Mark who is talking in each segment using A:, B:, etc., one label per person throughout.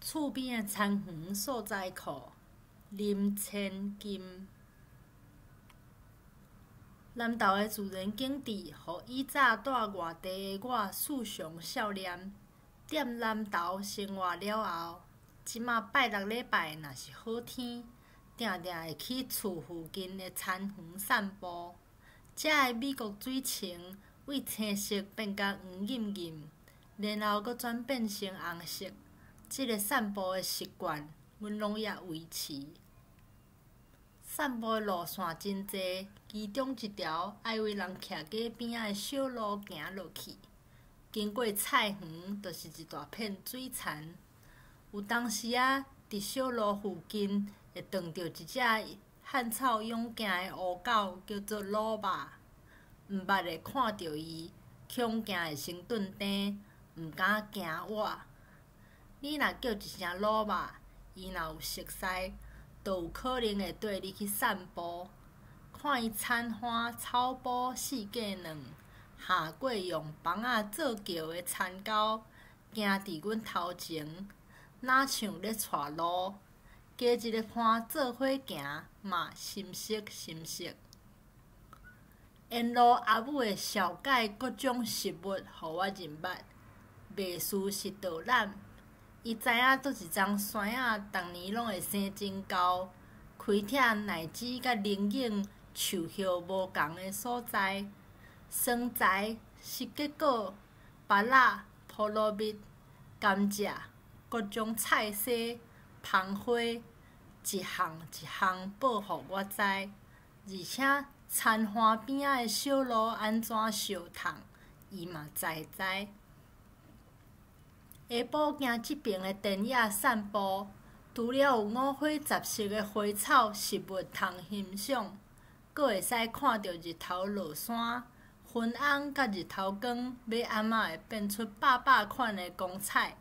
A: 厝边的餐园所在库，林千金。南投的自然景致，互以早住外地的我时常笑念。踮南投生活了后，即马拜六礼拜若是好天，定定会去厝附近的餐园散步。遮的美国水青为青色变甲黄润润，然后阁转变成红色。即个散步的习惯，阮拢也维持。散步的路线真济，其中一条爱为人徛街边仔的小路行落去。经过菜园，就是一大片水田。有当时啊，伫小路附近会撞到一只汉草勇行的乌狗，叫做老爸。毋捌的看到伊，恐惊会先顿呆，毋敢行我。你若叫一声老爸，伊若有熟悉，就有可能会缀你去散步，看伊田花草埔四界两，下过用房仔做桥的田狗，行伫阮头前，哪像咧带路。加一个伴做伙行，嘛心息心息。沿路阿母会绍介各种食物，互我认捌。袂输是导览，伊知影倒一丛山仔，逐年拢会生真高，开拆乃至甲灵隐树叶无共的所在。酸材、湿结果、芭乐、菠萝蜜、甘蔗、各种菜苋、芳花，一项一项报互我知，而且田花边仔的小路安怎烧烫，伊嘛知。下晡行即边的田野散步，除了有五花杂色的花草食物通欣赏，阁会使看到日头落山。昏红甲日头光，马暗仔会变出百款的光彩，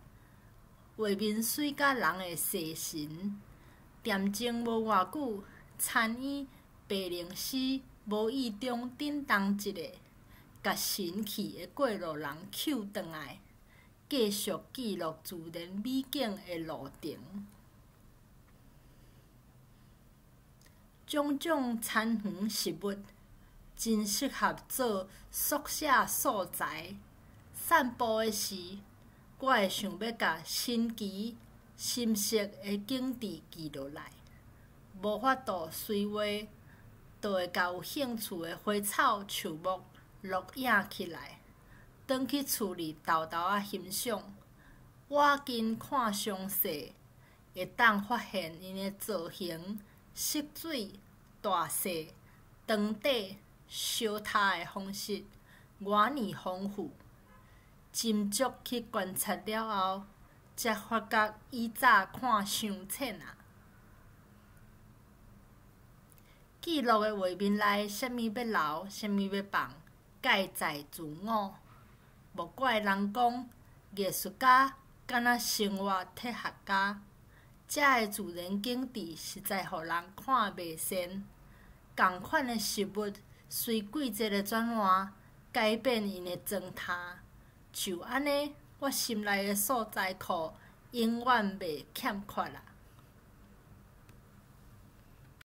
A: 画面水甲人会洗神。恬静无偌久，田院白灵丝无意中叮当一个，甲神气的过路人扣转来，继续记录自然美景的路程。种种田园食物，真适合做宿舍素材。散步的时，我会想要甲新奇、深色的景致记落来，无法度随话，就会甲有兴趣的花草树木录影起来，转去厝里豆豆仔欣赏。我近看详细，会当发现因的造型、色水、大细、长短、烧塌的方式，偌尼丰富。斟酌去观察了后，才发觉以早看伤浅啊。记录的画面内，啥物要留，啥物要放，皆在自我。莫怪人讲，艺术家敢若生活哲学家。遮的自然景致实在互人看袂惯。同款的食物，随季节的转换，改变因的状态。就安尼，我心内的素材库永远袂欠缺啦。